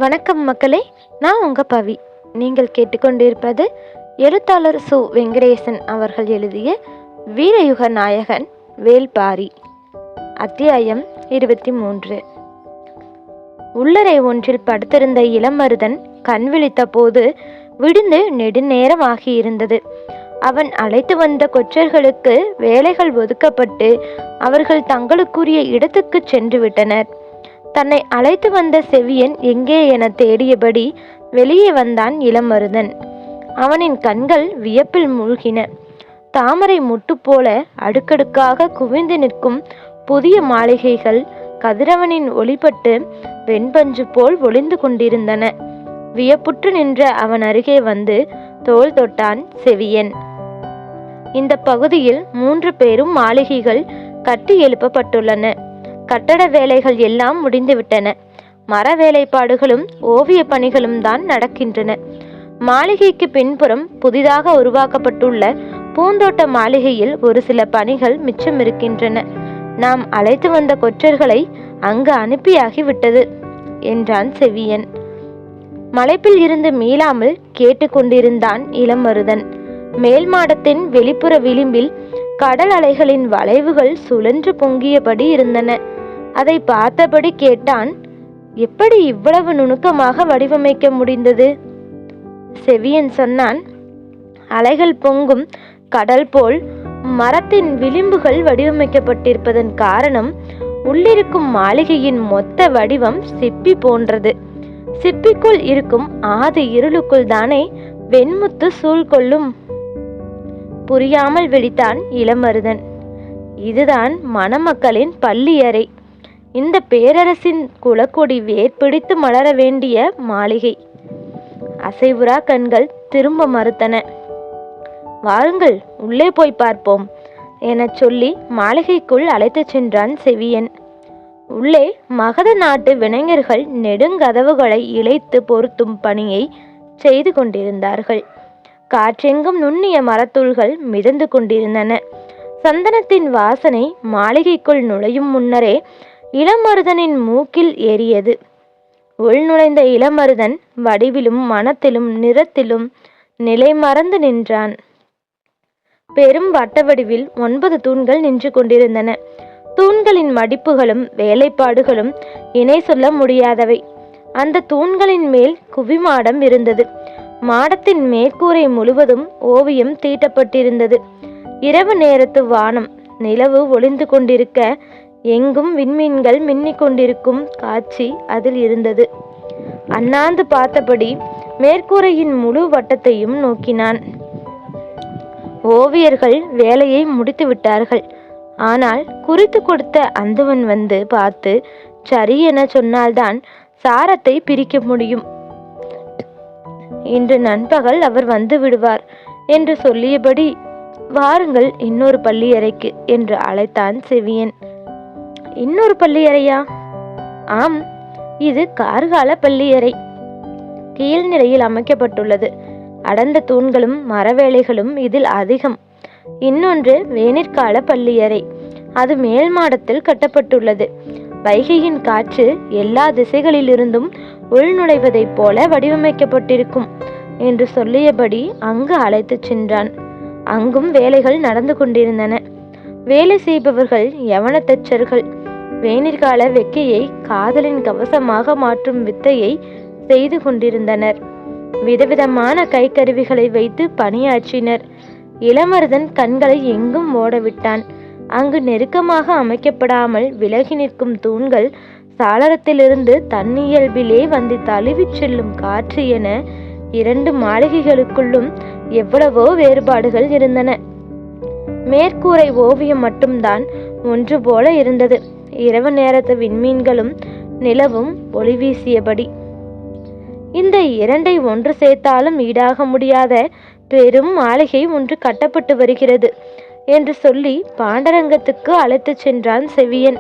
வணக்கம் மக்களே, நான் உங்கள் பவி. நீங்கள் கேட்டுக்கொண்டிருப்பது எழுத்தாளர் சு. வெங்கடேசன் அவர்கள் எழுதிய வீரயுக நாயகன் வேல்பாரி. அத்தியாயம் 23. உள்ளறை ஒன்றில் படுத்திருந்த இளமருதன் கண் விழித்த போது விடுந்து நெடுநேரம் ஆகியிருந்தது. அவன் அழைத்து வந்த கொற்றர்களுக்கு வேலைகள் ஒதுக்கப்பட்டு அவர்கள் தங்களுக்குரிய இடத்துக்கு சென்று விட்டனர். தன்னை அழைத்து வந்த செவியன் எங்கே என தேடியபடி வெளியே வந்தான் இளமருதன். அவனின் கண்கள் வியப்பில் மூழ்கின. தாமரை முட்டு போல அடுக்கடுக்காக குவிந்து நிற்கும் புதிய மாளிகைகள் கதிரவனின் ஒளிப்பட்டு வெண்பஞ்சு போல் ஒளிந்து கொண்டிருந்தன. வியப்புற்று நின்ற அவன் அருகே வந்து தோள் தொட்டான் செவியன். இந்த பகுதியில் 3 பேரும் மாளிகைகள் கட்டி எழுப்பப்பட்டுள்ளன. கட்டட வேலைகள் எல்லாம் முடிந்துவிட்டன. மர வேலைப்பாடுகளும் ஓவிய பணிகளும் தான் நடக்கின்றன. மாளிகைக்கு பின்புறம் புதிதாக உருவாக்கப்பட்டுள்ள பூந்தோட்ட மாளிகையில் ஒரு சில பணிகள் மிச்சம் இருக்கின்றன. நாம் அழைத்து வந்த கொற்றர்களை அங்கு அனுப்பியாகிவிட்டது என்றான் செவியன். மலைப்பில் இருந்து மீளாமல் கேட்டுக்கொண்டிருந்தான் இளமருதன். மேல் மாடத்தின் வெளிப்புற விளிம்பில் கடல் அலைகளின் வளைவுகள் சுழன்று பொங்கியபடி இருந்தன. அதை பார்த்தபடி கேட்டான், எப்படி இவ்வளவு நுணுக்கமாக வடிவமைக்க முடிந்தது? செவியன் சொன்னான், அலைகள் பொங்கும் கடல் போல் மரத்தின் விளிம்புகள் வடிவமைக்கப்பட்டிருப்பதன் காரணம் உள்ளிருக்கும் மாளிகையின் மொத்த வடிவம் சிப்பி போன்றது. சிப்பிக்குள் இருக்கும் ஆதி இருளுக்குள் தானே வெண்முத்து சூழ்கொள்ளும். புரியாமல் விழித்தான் இளமருதன். இதுதான் மணமக்களின் பள்ளியறை. இந்த பேரரசின் குலக்கொடி வேர்பிடித்து மலர வேண்டிய மாளிகை. அசைவுறா கண்கள் திரும்ப மறுத்தன. வாருங்கள், உள்ளே போய் பார்ப்போம் என சொல்லி மாளிகைக்குள் அழைத்துச் சென்றான் செவியன். உள்ளே மகத நாட்டு வினைஞர்கள் நெடுங்கதவுகளை இழைத்து பொருத்தும் பணியை செய்து கொண்டிருந்தார்கள். காற்றெங்கும் நுண்ணிய மரத்தூள்கள் மிதந்து கொண்டிருந்தன. சந்தனத்தின் வாசனை மாளிகைக்குள் நுழையும் முன்னரே இளமருதனின் மூக்கில் ஏறியது. உள் நுழைந்த இளமருதன் வடிவிலும் மனத்திலும் நிறத்திலும் நிலை மறந்து நின்றான். பெரும் வட்ட வடிவில் 9 தூண்கள் நின்று கொண்டிருந்தன. தூண்களின் மடிப்புகளும் வேலைப்பாடுகளும் இணை சொல்ல முடியாதவை. அந்த தூண்களின் மேல் குவிமாடம் இருந்தது. மாடத்தின் மேற்கூரை முழுவதும் ஓவியம் தீட்டப்பட்டிருந்தது. இரவு நேரத்து வானம். நிலவு ஒளிந்து கொண்டிருக்க எங்கும் விண்மீன்கள் மின்னிக் கொண்டிருக்கும் காட்சி அதில் இருந்தது. அண்ணாந்து பார்த்தபடி மேற்கூரையின் முழு வட்டத்தையும் நோக்கினான். ஓவியர்கள் வேலையை முடித்து விட்டார்கள். ஆனால் குறித்து கொடுத்த அந்தவன் வந்து பார்த்து சரி என சொன்னால்தான் சாரத்தை பிரிக்க முடியும். இன்று நண்பகல் அவர் வந்து விடுவார் என்று சொல்லியபடி, வாருங்கள் இன்னொரு பள்ளியறைக்கு என்று அழைத்தான் செவியன். இன்னொரு பள்ளியறையா? ஆம், இது கார்கால பள்ளியறை. கீழ்நிலையில் அமைக்கப்பட்டுள்ளது. அடர்ந்த தூண்களும் மரவேலைகளும் இதில் அதிகம். இன்னொன்று வேனிற்கால பள்ளியறை. அது மேல் மாடத்தில் கட்டப்பட்டுள்ளது. வைகையின் காற்று எல்லா திசைகளிலிருந்தும் உள்நுழைவதைப் போல வடிவமைக்கப்பட்டிருக்கும் என்று சொல்லியபடி அங்கு அழைத்து சென்றான். அங்கும் வேலைகள் நடந்து கொண்டிருந்தன. வேலை செய்பவர்கள் யவனத்தச்சர்கள். வேனிற்கால வெக்கையை காதலின் கவசமாக மாற்றும் வித்தையை செய்து கொண்டிருந்தனர். விதவிதமான கைக்கருவிகளை வைத்து பணியாற்றினர். இளமருதன் கண்களை எங்கும் ஓடவிட்டான். அங்கு நெருக்கமாக அமைக்கப்படாமல் விலகி நிற்கும் தூண்கள் சாளரத்திலிருந்து தன்னியல்பிலே வந்து தழுவிச் செல்லும் காற்று என 2 மாளிகைகளுக்குள்ளும் எவ்வளவோ வேறுபாடுகள் இருந்தன. மேற்கூரை ஓவியம் மட்டும்தான் ஒன்று போல இருந்தது. இரவு நேரத்து விண்மீன்களும் நிலவும் ஒளி வீசியபடி. இந்த 2ஐ ஒன்று சேர்த்தாலும் ஈடாக முடியாத பெரும் மாளிகை ஒன்று கட்டப்பட்டு வருகிறது என்று சொல்லி பாண்டரங்கத்துக்கு அழைத்துச் சென்றான் செவியன்.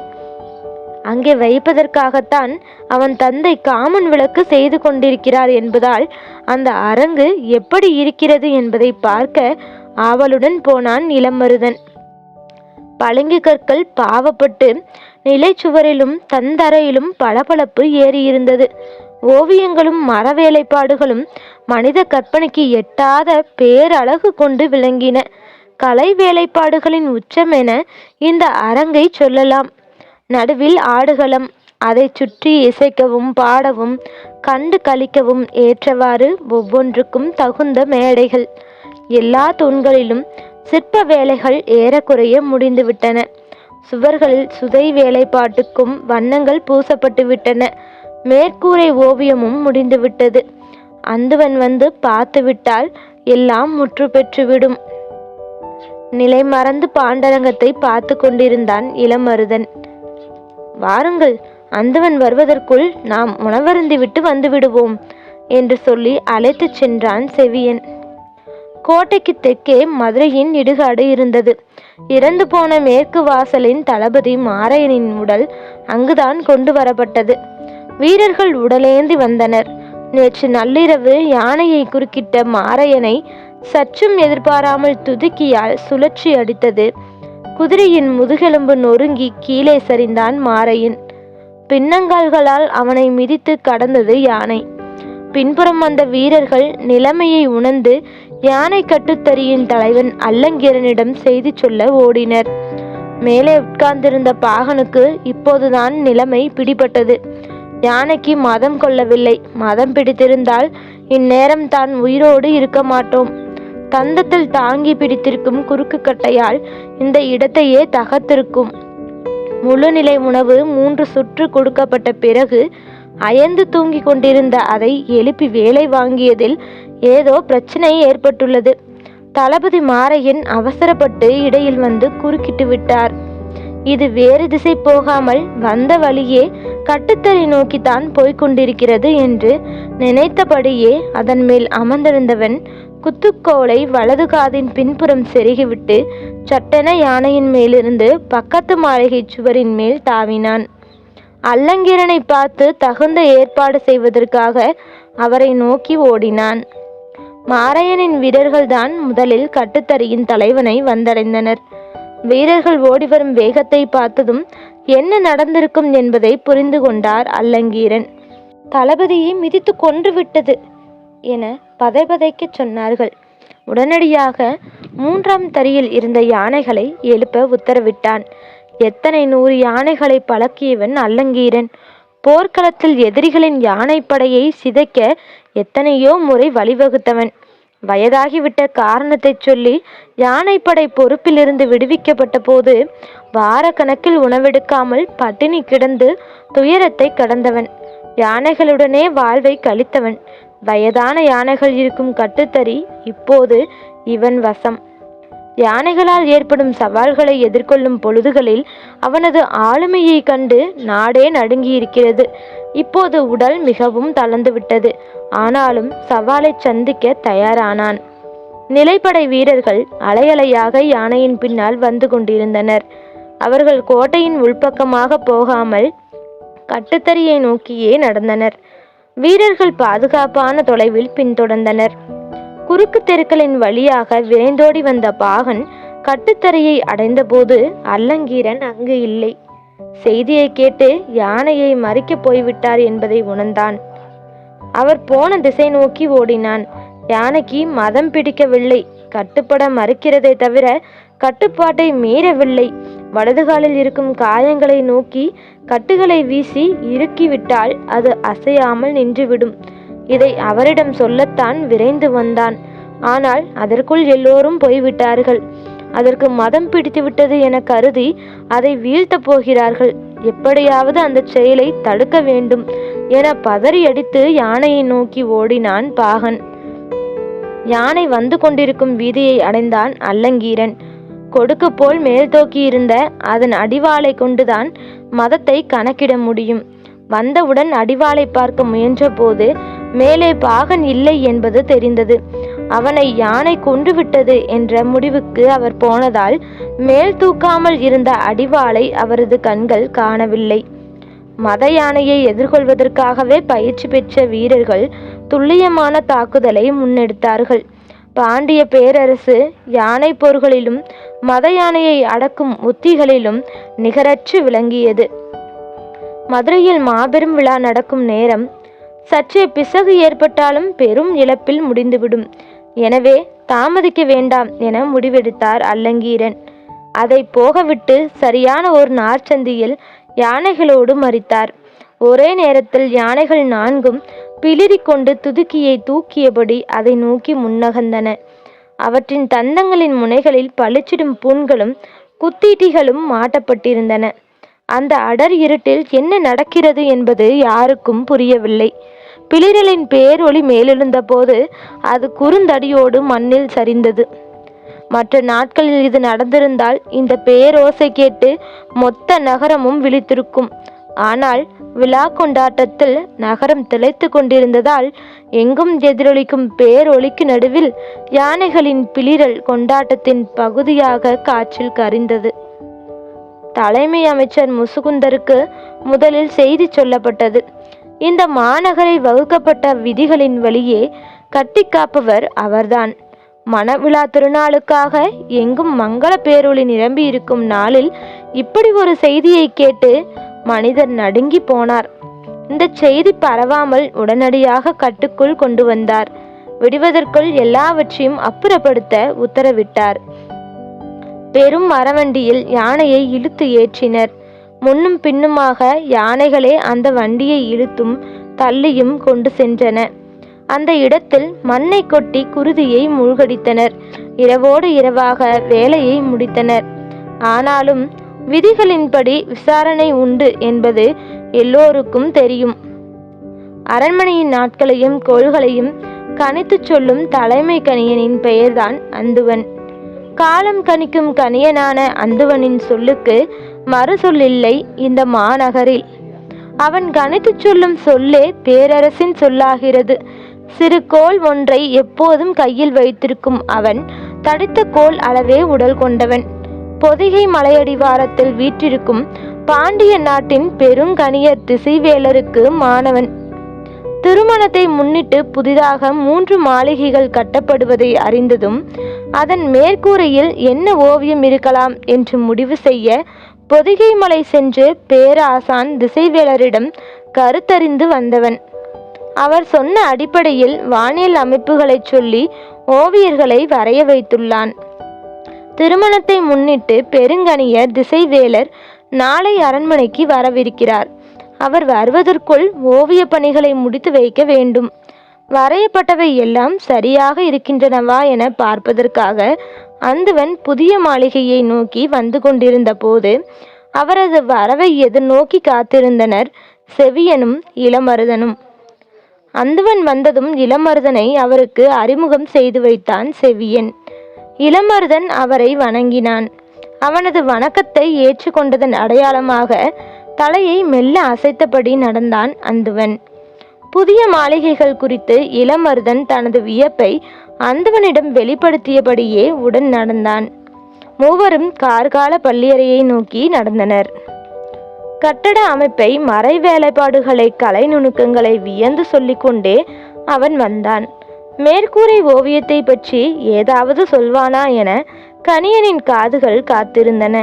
அங்கே வைப்பதற்காகத்தான் அவன் தந்தை காமன் விளக்கு செய்து கொண்டிருக்கிறார் என்பதால் அந்த அரங்கு எப்படி இருக்கிறது என்பதை பார்க்க ஆவலுடன் போனான் இளமருதன். பளிங்கு கற்கள் பாவப்பட்டு நிலைச்சுவரிலும் தந்தரையிலும் பளபளப்பு ஏறியிருந்தது. ஓவியங்களும் மர வேலைப்பாடுகளும் மனித கற்பனைக்கு எட்டாத பேரழகு கொண்டு விளங்கின. கலை வேலைப்பாடுகளின் உச்சம் என இந்த அரங்கை சொல்லலாம். நடுவில் ஆடுகளம், அதை சுற்றி இசைக்கவும் பாடவும் கண்டு களிக்கவும் ஏற்றவாறு ஒவ்வொன்றுக்கும் தகுந்த மேடைகள். எல்லா தூண்களிலும் சிற்ப வேலைகள் ஏறக்குறைய முடிந்துவிட்டன. சுவர்களில் சுதை வேலைப்பாட்டுக்கும் வண்ணங்கள் பூசப்பட்டு விட்டன. மேற்கூரை ஓவியமும் முடிந்துவிட்டது. அந்துவன் வந்து பார்த்துவிட்டால் எல்லாம் முற்று பெற்றுவிடும். நிலை மறந்து பாண்டரங்கத்தை பார்த்து கொண்டிருந்தான் இளமருதன். வாருங்கள், அந்துவன் வருவதற்குள் நாம் உணவருந்திவிட்டு வந்து விடுவோம் என்று சொல்லி அழைத்துச் சென்றான் செவியன். கோட்டைக்கு தெற்கே மதுரையின் இடுகாடு இருந்தது. இறந்து போன மேற்கு வாசலின் தளபதி மாரையனின் உடல் அங்குதான் கொண்டு வரப்பட்டது. வீரர்கள் உடலேந்தி வந்தனர். நேற்று நள்ளிரவு யானையை குறுக்கிட்ட மாரையனை சற்றும் எதிர்பாராமல் துதுக்கியால் சுழற்சி அடித்தது. குதிரையின் முதுகெலும்பு நொறுங்கி கீழே சரிந்தான் மாரையன். பின்னங்கால்களால் அவனை மிதித்து கடந்தது யானை. பின்புறம் வந்த வீரர்கள் நிலைமையை உணர்ந்து யானை கட்டுத்தறியின் தலைவன் அல்லங்கீரனிடம் செய்தி சொல்ல ஓடினர். மேலே உட்கார்ந்திருந்த பாகனுக்கு இப்போதுதான் நிலைமை பிடிபட்டது. யானைக்கு மதம் கொள்ளவில்லை. மதம் பிடித்திருந்தால் இந்நேரம் தான் உயிரோடு இருக்க மாட்டோம். தந்தத்தில் தாங்கி பிடித்திருக்கும் குறுக்கு கட்டையால் இந்த இடத்தையே தகர்த்திருக்கும். முழுநிலை உணவு 3 சுற்று கொடுக்கப்பட்ட பிறகு அயர்ந்து தூங்கி கொண்டிருந்த அதை எழுப்பி வேலை வாங்கியதில் ஏதோ பிரச்சனை ஏற்பட்டுள்ளது. தளபதி மாரையன் அவசரப்பட்டு இடையில் வந்து குறுக்கிட்டு விட்டார். இது வேறு திசை போகாமல் வந்த வழியே கட்டுத்தறி நோக்கித்தான் போய்கொண்டிருக்கிறது என்று நினைத்தபடியே அதன் மேல் அமர்ந்திருந்தவன் குத்துக்கோலை வலது காதின் பின்புறம் செருகிவிட்டு சட்டென யானையின் மேலிருந்து பக்கத்து மாளிகை சுவரின் மேல் தாவினான். அல்லங்கீரனை பார்த்து தகுந்த ஏற்பாடு செய்வதற்காக அவரை நோக்கி ஓடினான். மாரையனின் வீரர்கள்தான் முதலில் கட்டுத்தறியின் தலைவனை வந்தடைந்தனர். வீரர்கள் ஓடிவரும் வேகத்தை பார்த்ததும் என்ன நடந்திருக்கும் என்பதை புரிந்து கொண்டார் அல்லங்கீரன். தளபதியை மிதித்து கொன்று விட்டது என பதைபதைக்க சொன்னார்கள். உடனடியாக 3ஆம் தறியில் இருந்த யானைகளை எழுப்ப உத்தரவிட்டான். எத்தனை 100 யானைகளை பழக்கியவன் அல்லங்கீரன். போர்க்களத்தில் எதிரிகளின் யானைப்படையை சிதைக்க எத்தனையோ முறை வழிவகுத்தவன். வயதாகிவிட்ட காரணத்தை சொல்லி யானைப்படை பொறுப்பிலிருந்து விடுவிக்கப்பட்ட போது வாரக்கணக்கில் உணவெடுக்காமல் பட்டினி கிடந்து துயரத்தை கடந்தவன். யானைகளுடனே வாழ்வை கழித்தவன். வயதான யானைகள் இருக்கும் கட்டுத்தறி இப்போது இவன் வசம். யானைகளால் ஏற்படும் சவால்களை எதிர்கொள்ளும் பொழுதுகளில் அவனது ஆளுமையை கண்டு நாடே நடுங்கியிருக்கிறது. இப்போது உடல் மிகவும் தளர்ந்துவிட்டது. ஆனாலும் சவாலை சந்திக்க தயாரானான். நிலைப்படை வீரர்கள் அலையலையாக யானையின் பின்னால் வந்து கொண்டிருந்தனர். அவர்கள் கோட்டையின் உள்பக்கமாக போகாமல் கட்டுத்தறியை நோக்கியே நடந்தனர். வீரர்கள் பாதுகாப்பான தொலைவில் பின்தொடர்ந்தனர். குறுக்கு தெருக்களின் வழியாக விரைந்தோடி வந்த பாகன் கட்டுத்தறியை அடைந்தபோது அல்லங்கீரன் அங்கு இல்லை. செய்தியை கேட்டு யானையை மறிக்கப் போய்விட்டார் என்பதை உணர்ந்தான். அவர் போன திசை நோக்கி ஓடினான். யானைக்கு மதம் பிடிக்கவில்லை. கட்டுப்பட மறுக்கிறதை தவிர கட்டுப்பாட்டை மீறவில்லை. வலதுகாலில் இருக்கும் காயங்களை நோக்கி கட்டுகளை வீசி இறுக்கிவிட்டால் அது அசையாமல் நின்றுவிடும். இதை அவரிடம் சொல்லத்தான் விரைந்து வந்தான். ஆனால் அதற்குள் எல்லோரும் போய்விட்டார்கள். அதற்கு மதம் பிடித்துவிட்டது என கருதி அதை வீழ்த்த போகிறார்கள். எப்படியாவது அந்த செயலை தடுக்க வேண்டும் என பதறியடித்து யானையை நோக்கி ஓடினான் பாகன். யானை வந்து கொண்டிருக்கும் வீதியை அடைந்தான் அல்லங்கீரன். கொடுக்கு போல் மேல் தோக்கி இருந்த அதன் அடிவாளை கொண்டுதான் மதத்தை கணக்கிட முடியும். வந்தவுடன் அடிவாளை பார்க்க முயன்ற போது மேலே பாகன் இல்லை என்பது தெரிந்தது. அவனை யானை கொன்றுவிட்டது என்ற முடிவுக்கு அவர் போனதால் மேல் தூக்காமல் இருந்த அடிவாளை அவரது கண்கள் காணவில்லை. மத யானையை எதிர்கொள்வதற்காகவே பயிற்சி பெற்ற வீரர்கள் துல்லியமான தாக்குதலை முன்னெடுத்தார்கள். பாண்டிய பேரரசு யானை போர்களிலும் மத யானையை அடக்கும் உத்திகளிலும் நிகரற்று விளங்கியது. மதுரையில் மாபெரும் விழா நடக்கும் நேரம். சற்றே பிசகு ஏற்பட்டாலும் பெரும் இழப்பில் முடிந்துவிடும். எனவே தாமதிக்க வேண்டாம் என முடிவெடுத்தார் அல்லங்கீரன். அதை போகவிட்டு சரியான ஒரு நார்ச்சந்தியில் யானைகளோடு மறித்தார். ஒரே நேரத்தில் யானைகள் 4ம் பிளிரி கொண்டு துதுக்கியை தூக்கியபடி அதை நோக்கி முன்னகர்ந்தன. அவற்றின் தந்தங்களின் முனைகளில் பளிச்சிடும் பூண்களும் குத்தீட்டிகளும் மாட்டப்பட்டிருந்தன. அந்த அடர் இருட்டில் என்ன நடக்கிறது என்பது யாருக்கும் புரியவில்லை. பிளிரலின் பேரொளி மேலெழுந்த போது அது குறுந்தடியோடு மண்ணில் சரிந்தது. மற்ற நாட்களில் இது நடந்திருந்தால் இந்த பேரோசை கேட்டு மொத்த நகரமும் விழித்திருக்கும். ஆனால் விழா கொண்டாட்டத்தில் நகரம் திளைத்து கொண்டிருந்ததால் எங்கும் எதிரொலிக்கும் பேரொலிக்கு நடுவில் யானைகளின் பிளிரல் கொண்டாட்டத்தின் பகுதியாக காற்றில் கரிந்தது. தலைமை அமைச்சர் முசுகுந்தருக்கு முதலில் செய்தி சொல்லப்பட்டது. இந்த மாநகரை வகுக்கப்பட்ட விதிகளின் வழியே கட்டி காப்பவர் அவர்தான். மணவிழா திருநாளுக்காக எங்கும் மங்கள பேரொளி நிரம்பி இருக்கும் நாளில் இப்படி ஒரு செய்தியை கேட்டு மனிதர் நடுங்கி போனார். இந்த செய்தி பரவாமல் உடனடியாக கட்டுக்குள் கொண்டு வந்தார். விடுவதற்குள் எல்லாவற்றையும் அப்புறப்படுத்த உத்தரவிட்டார். பெரும் மரவண்டியில் யானையை இழுத்து ஏற்றினர். முன்னும் பின்னுமாக யானைகளே அந்த வண்டியை இழுத்தும் தள்ளியும் கொண்டு சென்றன. அந்த இடத்தில் மண்ணை கொட்டி குருதியை மூழ்கடித்தனர். இரவோடு இரவாக வேலையை முடித்தனர். ஆனாலும் விதிகளின்படி விசாரணை உண்டு என்பது எல்லோருக்கும் தெரியும். அரண்மனையின் நாட்களையும் கோள்களையும் கணித்து சொல்லும் தலைமை கணியனின் பெயர்தான் அந்துவன். காலம் கணிக்கும் கணியனான அந்துவனின் சொல்லுக்கு மறு சொல்லில்லை இந்த மாநகரில். அவன் கணித்து சொல்லும் சொல்லே பேரரசின் சொல்லாகிறது. சிறு கோல் ஒன்றை எப்போதும் கையில் வைத்திருக்கும் அவன் தடித்த கோல் அளவே உடல் கொண்டவன். பொதிகை மலையடிவாரத்தில் வீற்றிருக்கும் பாண்டிய நாட்டின் பெருங்கணியர் திசைவேலருக்கு மாணவன். திருமணத்தை முன்னிட்டு புதிதாக 3 மாளிகைகள் கட்டப்படுவதை அறிந்ததும் அதன் மேற்கூரையில் என்ன ஓவியம் இருக்கலாம் என்று முடிவு செய்ய பொதிகை மலை சென்று பேராசான் திசைவேலரிடம் கருத்தறிந்து வந்தவன். அவர் சொன்ன அடிப்படையில் வானியல் அமைப்புகளை சொல்லி ஓவியர்களை வரைய வைத்துள்ளான். திருமணத்தை முன்னிட்டு பெருங்கணியர் திசைவேலர் நாளை அரண்மனைக்கு வரவிருக்கிறார். அவர் வருவதற்குள் ஓவிய பணிகளை முடித்து வைக்க வேண்டும். வரையப்பட்டவை எல்லாம் சரியாக இருக்கின்றனவா என பார்ப்பதற்காக அந்துவன் புதிய மாளிகையை நோக்கி வந்து கொண்டிருந்த போது அவரது வரவை எதிர்நோக்கி காத்திருந்தனர் செவியனும் இளமருதனும். அந்துவன் வந்ததும் இளமருதனை அவருக்கு அறிமுகம் செய்து வைத்தான் செவியன். இளமருதன் அவரை வணங்கினான். அவனது வணக்கத்தை ஏற்றுக்கொண்டதன் அடையாளமாக தலையை மெல்ல அசைத்தபடி நடந்தான் அந்துவன். புதிய மாளிகைகள் குறித்து இளமருதன் தனது வியப்பை அந்துவனிடம் வெளிப்படுத்தியபடியே உடன் நடந்தான். மூவரும் கார்கால பள்ளியறையை நோக்கி நடந்தனர். கட்டட அமைப்பை, மறை வேலைப்பாடுகளை, கலை நுணுக்கங்களை வியந்து சொல்லிக்கொண்டே அவன் வந்தான். மேற்கூரை ஓவியத்தை பற்றி ஏதாவது சொல்வானா என கணியனின் காதுகள் காத்திருந்தன.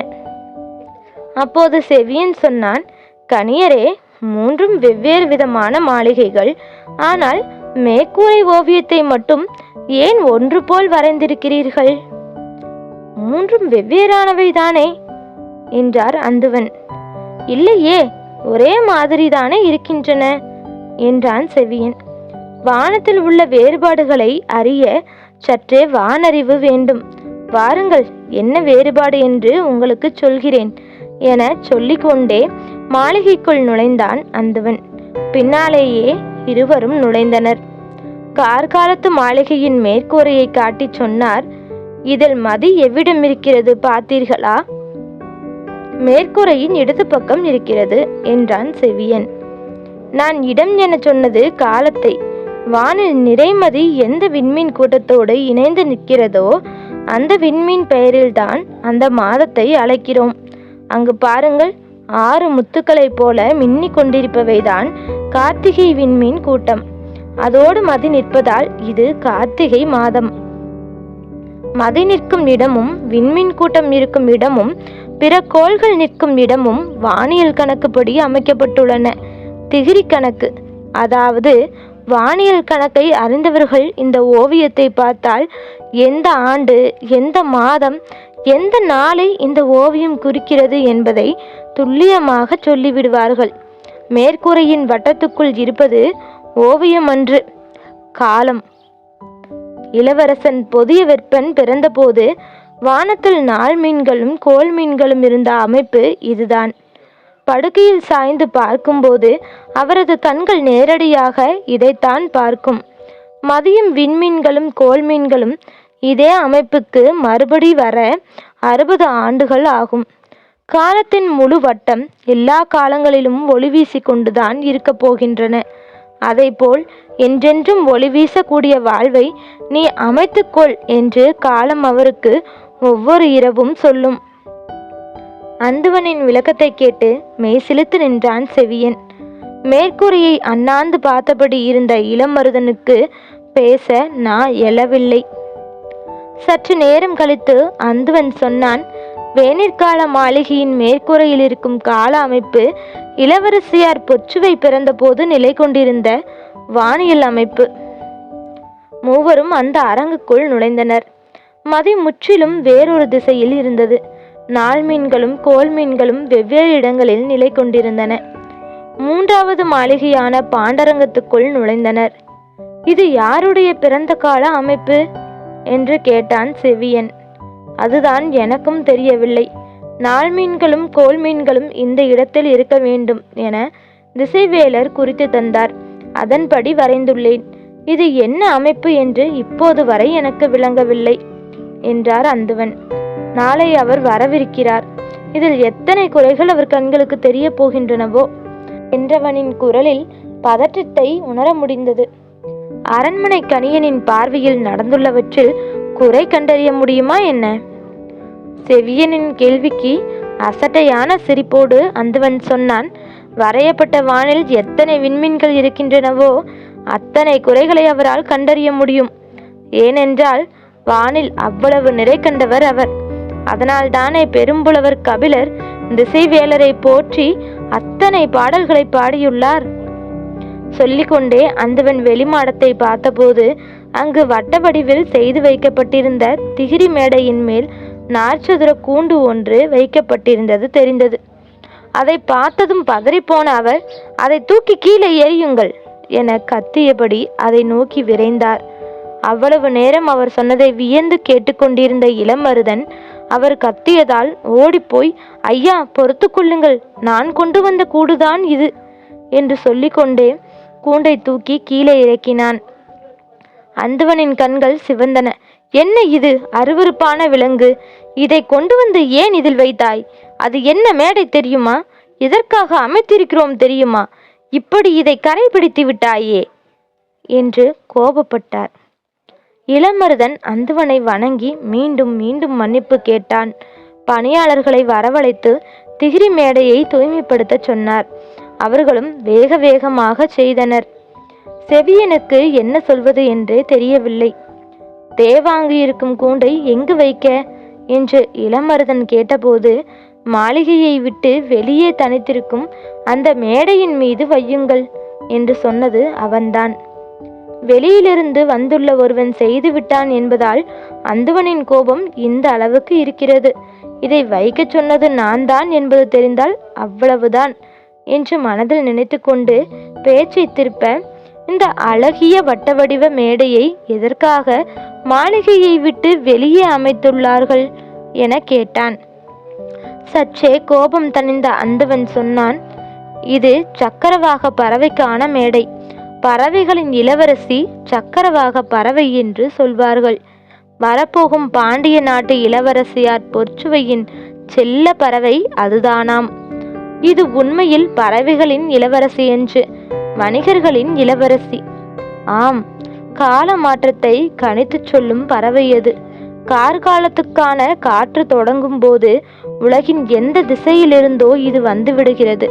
அப்போது செவியன் சொன்னான், கணியரே, 3ம் வெவ்வேறு விதமான மாளிகைகள். ஆனால் மேற்கூரை ஓவியத்தை மட்டும் ஏன் ஒன்று போல் வரைந்திருக்கிறீர்கள்? 3ம் வெவ்வேறானவை தானே என்றார் அந்துவன். இல்லையே, ஒரே மாதிரி தானே இருக்கின்றன என்றான் செவியன். வானத்தில் உள்ள வேறுபாடுகளை அறிய சற்றே வானறிவு வேண்டும். வாருங்கள், என்ன வேறுபாடு என்று உங்களுக்கு சொல்கிறேன் என சொல்லிக்கொண்டே மாளிகைக்குள் நுழைந்தான் அந்துவன். பின்னாலேயே இருவரும் நுழைந்தனர். கார்காலத்து மாளிகையின் மேற்கூரையை காட்டி சொன்னார், இதில் மதி எவ்விடம் இருக்கிறது பார்த்தீர்களா? மேற்கூரையின் இடது பக்கம் இருக்கிறது என்றான் செவியன். நான் இடம் என சொன்னது காலத்தை. வானில் நிறைமதி எந்த விண்மீன் கூட்டத்தோடு இணைந்து நிற்கிறதோ அந்த விண்மீன் பெயரில்தான் அந்த மாதத்தை அழைக்கிறோம். அங்கு பாருங்கள், 6 முத்துக்களைப் போல மின்னிக் கொண்டிருப்பவைதான் கார்த்திகை விண்மீன் கூட்டம். அதோடு மதி நிற்பதால் இது கார்த்திகை மாதம். மதி நிற்கும் இடமும் விண்மீன் கூட்டம் இருக்கும் இடமும் பிற கோள்கள் நிற்கும் இடமும் வானியல் கணக்குப்படி அமைக்கப்பட்டுள்ளன. திகிரி கணக்கு. அதாவது வானியல் கணக்கை அறிந்தவர்கள் இந்த ஓவியத்தை பார்த்தால் எந்த ஆண்டு, எந்த மாதம், எந்த நாளை இந்த ஓவியம் குறிக்கிறது என்பதை துல்லியமாக சொல்லிவிடுவார்கள். மேற்கூரையின் வட்டத்துக்குள் இருப்பது ஓவியம் அன்று, காலம். இளவரசன் பொதிய வெப்பன் பிறந்தபோது வானத்தில் நாள் மீன்களும் கோள் மீன்களும் இருந்த அமைப்பு இதுதான். படுக்கையில் சாய்ந்து பார்க்கும்போது அவரது கண்கள் நேரடியாக இதைத்தான் பார்க்கும். மதியம் விண்மீன்களும் கோள் மீன்களும் இதே அமைப்புக்கு மறுபடி வர 60 ஆண்டுகள் ஆகும். காலத்தின் முழு வட்டம் எல்லா காலங்களிலும் ஒளி வீசி கொண்டுதான் இருக்கப் போகின்றன. அதைப்போல் என்றென்றும் ஒளி வீசக்கூடிய வாழ்வை நீ அமைத்துக்கொள் என்று காலம் அவருக்கு ஒவ்வொரு இரவும் சொல்லும். அந்துவனின் விளக்கத்தை கேட்டு மெய்சிலித்து நின்றான் செவியன். மேற்கூரையை அண்ணாந்து பார்த்தபடி இருந்த இளமருதனுக்கு பேச நான் எழவில்லை. சற்று நேரம் கழித்து அந்துவன் சொன்னான், வேனிற்கால மாளிகையின் மேற்கூரையில் இருக்கும் கால அமைப்பு இளவரசியார் பொச்சுவை பிறந்த போது நிலை கொண்டிருந்த வானியல் அமைப்பு. மூவரும் அந்த அரங்குக்குள் நுழைந்தனர். மதி முற்றிலும் வேறொரு திசையில் இருந்தது. நாள் மீன்களும் கோள் மீன்களும் வெவ்வேறு இடங்களில் நிலை கொண்டிருந்தன. 3வது மாளிகையான பாண்டரங்கத்துக்குள் நுழைந்தனர். இது யாருடைய பிறந்த கால அமைப்பு என்று கேட்டான் செவியன். அதுதான் எனக்கும் தெரியவில்லை. நாள் மீன்களும் கோள் மீன்களும் இந்த இடத்தில் இருக்க வேண்டும் என திசைவேலர் குறித்து தந்தார். அதன்படி வரைந்துள்ளேன். இது என்ன அமைப்பு என்று இப்போது வரை எனக்கு விளங்கவில்லை என்றார் அந்துவன். நாளை அவர் வரவிருக்கிறார். இதில் எத்தனை குறைகள் அவர் கண்களுக்கு தெரிய போகின்றனவோ என்றவனின் குரலில் பதற்றத்தை உணர முடிந்தது. அரண்மனை கணியனின் பார்வையில் நடந்துள்ளவற்றில் குறை கண்டறிய முடியுமா என்ன? செவியனின் கேள்விக்கு அசட்டையான சிரிப்போடு அந்துவன் சொன்னான், வரையப்பட்ட வானில் எத்தனை விண்மீன்கள் இருக்கின்றனவோ அத்தனை குறைகளை அவரால் கண்டறிய முடியும். ஏனென்றால் வானில் அவ்வளவு நிறை கண்டவர் அவர். அதனால் தானே பெரும்புலவர் கபிலர் திசைவேலரை போற்றி அத்தனை பாடல்களை பாடியுள்ளார். சொல்லிக்கொண்டே அந்துவன் வெளிமாடத்தை பார்த்தபோது அங்கு வட்ட வடிவில் செய்து வைக்கப்பட்டிருந்த திகிரி மேடையின் மேல் நாற்சதுர கூண்டு ஒன்று வைக்கப்பட்டிருந்தது தெரிந்தது. அதை பார்த்ததும் பதறிப்போன அவர், அதை தூக்கி கீழே எறியுங்கள் என கத்தியபடி அதை நோக்கி விரைந்தார். அவ்வளவு நேரம் அவர் சொன்னதை வியந்து கேட்டுக்கொண்டிருந்த இளமருதன் அவர் கத்தியதால் ஓடிப்போய், ஐயா பொறுத்து கொள்ளுங்கள், நான் கொண்டு வந்த கூடுதான் இது என்று சொல்லிக்கொண்டே கூண்டை தூக்கி கீழே இறக்கினான். அந்துவனின் கண்கள் சிவந்தன. என்ன இது அருவருப்பான விலங்கு? இதை கொண்டு வந்து ஏன் இதில் வைத்தாய்? அது என்ன மேடை தெரியுமா? எதற்காக அமைத்திருக்கிறோம் தெரியுமா? இப்படி இதை கரைபிடித்து விட்டாயே என்று கோபப்பட்டார். இளமருதன் அந்துவனை வணங்கி மீண்டும் மீண்டும் மன்னிப்பு கேட்டான். பணியாளர்களை வரவழைத்து திகிரி மேடையை தூய்மைப்படுத்த சொன்னார். அவர்களும் வேக வேகமாக செய்தனர். செவியனுக்கு என்ன சொல்வது என்றே தெரியவில்லை. தேவாங்கு இருக்கும் கூண்டை எங்கு வைக்க என்று இளமருதன் கேட்டபோது, மாளிகையை விட்டு வெளியே தனித்திருக்கும் அந்த மேடையின் மீது வையுங்கள் என்று சொன்னது அவன்தான். வெளியிலிருந்து வந்துள்ள ஒருவன் செய்து விட்டான் என்பதால் அந்துவனின் கோபம் இந்த அளவுக்கு இருக்கிறது. இதை வைக்க சொன்னது நான் தான் என்பது தெரிந்தால் அவ்வளவுதான் என்று மனதில் நினைத்து கொண்டு பேச்சை திருப்ப, இந்த அழகிய வட்ட வடிவ மேடையை எதற்காக மாளிகையை விட்டு வெளியே அமைத்துள்ளார்கள் என கேட்டான். சற்றே கோபம் தணிந்த அந்துவன் சொன்னான், இது சக்கரவாக பறவைக்கான மேடை. பறவைகளின் இளவரசி சக்கரவாக பறவை என்று சொல்வார்கள். வரப்போகும் பாண்டிய நாட்டு இளவரசியார் பொற்சுவையின் செல்ல பறவை அதுதானாம். இது உண்மையில் பறவைகளின் இளவரசி என்று, வணிகர்களின் இளவரசி. ஆம், கால மாற்றத்தை கணித்து சொல்லும் பறவை அது. கார்காலத்துக்கான காற்று தொடங்கும் போது உலகின் எந்த திசையிலிருந்தோ இது வந்து விடுகிறது.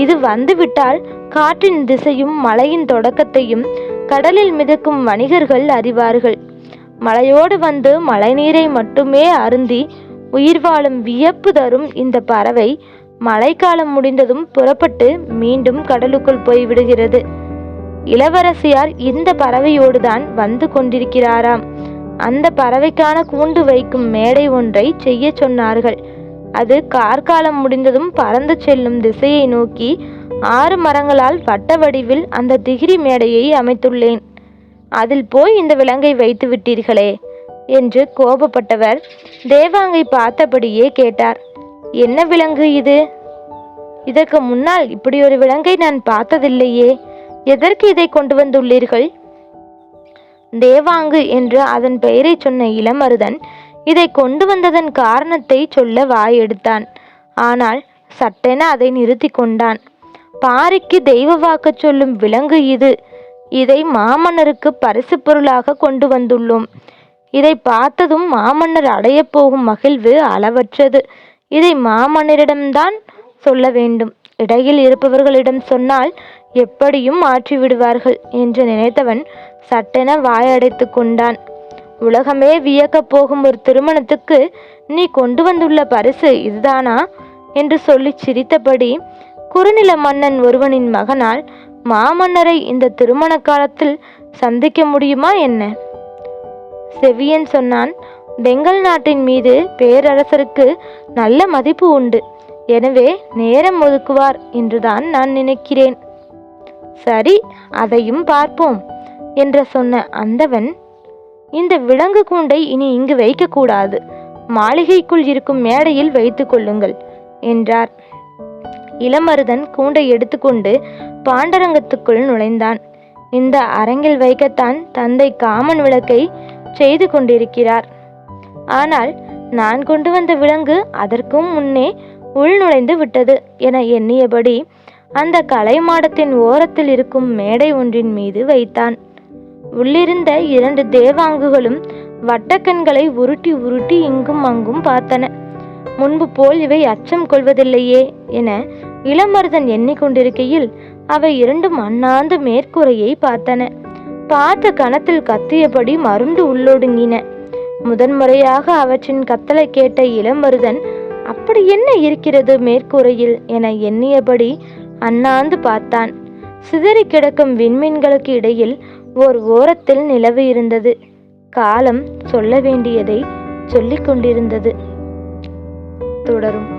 இது வந்துவிட்டால் காற்றின் திசையும் மழையின் தொடக்கத்தையும் கடலில் மிதக்கும் வணிகர்கள் அறிவார்கள். மழையோடு வந்து மழைநீரை மட்டுமே அருந்தி உயிர் வாழும் வியப்பு தரும் இந்த பறவை மழைக்காலம் முடிந்ததும் புறப்பட்டு மீண்டும் கடலுக்குள் போய்விடுகிறது. இளவரசியார் இந்த பறவையோடுதான் வந்து கொண்டிருக்கிறாராம். அந்த பறவைக்கான கூண்டு வைக்கும் மேடை ஒன்றை செய்ய சொன்னார்கள். அது கார்காலம் முடிந்ததும் பறந்து செல்லும் திசையை நோக்கி 6 மரங்களால் வட்ட வடிவில் அந்த திகிரி மேடையை அமைத்துள்ளேன். அதில் போய் இந்த விலங்கை வைத்து விட்டீர்களே என்று கோபப்பட்டவர் தேவாங்கை பார்த்தபடியே கேட்டார். என்ன விலங்கு இது? இதற்கு முன்னால் இப்படி ஒரு விலங்கை நான் பார்த்ததில்லையே. எதற்கு இதை கொண்டு வந்துள்ளீர்கள்? தேவாங்கு என்று அதன் பெயரை சொன்ன இளமருதன் இதை கொண்டு வந்ததன் காரணத்தை சொல்ல வாயெடுத்தான். ஆனால் சட்டென அதை நிறுத்தி கொண்டான். பாரிக்கு தெய்வ வாக்கு சொல்லும் விலங்கு இது. இதை மாமன்னருக்கு பரிசு பொருளாக கொண்டு வந்துள்ளோம். இதை பார்த்ததும் மாமன்னர் அடையப் போகும் மகிழ்வு அளவற்றது. இதை மாமன்னரிடம்தான் சொல்ல வேண்டும். இடையில் இருப்பவர்களிடம் சொன்னால் எப்படியும் மாற்றி விடுவார்கள் என்று நினைத்தவன் சட்டென வாயடைத்து கொண்டான். உலகமே வியக்கப் போகும் ஒரு திருமணத்துக்கு நீ கொண்டு வந்துள்ள பரிசு இதுதானா என்று சொல்லி சிரித்தபடி, குறுநில மன்னன் ஒருவனின் மகனால் மாமன்னரை இந்த திருமண காலத்தில் சந்திக்க முடியுமா என்ன? செவியன் சொன்னான். பெங்கல் நாட்டின் மீது பேரரசருக்கு நல்ல மதிப்பு உண்டு. எனவே நேரம் ஒதுக்குவார் என்றுதான் நான் நினைக்கிறேன். சரி, அதையும் பார்ப்போம் என்று சொன்ன அந்தவன், இந்த விலங்கு கூண்டை இனி இங்கு வைக்கக்கூடாது, மாளிகைக்குள் இருக்கும் மேடையில் வைத்து கொள்ளுங்கள் என்றார். இளமருதன் கூண்டை எடுத்துக்கொண்டு பாண்டரங்கத்துக்குள் நுழைந்தான். இந்த அரங்கில் வைக்கத்தான் தந்தை காமன் விளக்கை செய்து கொண்டிருக்கிறார். ஆனால் நான் கொண்டு வந்த விலங்கு அதற்கும் முன்னே உள் நுழைந்து விட்டது என எண்ணியபடி அந்த கலைமாடத்தின் ஓரத்தில் இருக்கும் மேடை ஒன்றின் மீது வைத்தான். உள்ளிருந்த 2 தேவாங்குகளும் வட்டக்கண்களை உருட்டி உருட்டி இங்கும் அங்கும் பார்த்தன. முன்பு போல் இவை அச்சம் கொள்வதில்லையே என இளமருதன் எண்ணிக்கொண்டிருக்கையில் அவை 2ம் அண்ணாந்து மேற்கூரையை பார்த்தன. பார்த்த கணத்தில் கத்தியபடி மருண்டு உள்ளொடுங்கின. முதன்முறையாக அவற்றின் கத்தலை கேட்ட இளமருதன், அப்படி என்ன இருக்கிறது மேற்கூரையில் என எண்ணியபடி அண்ணாந்து பார்த்தான். சிதறி கிடக்கும் விண்மீன்களுக்கு இடையில் ஓர் ஓரத்தில் நிலவு இருந்தது. காலம் சொல்ல வேண்டியதை சொல்லிக் கொண்டிருந்தது. தொடரும்.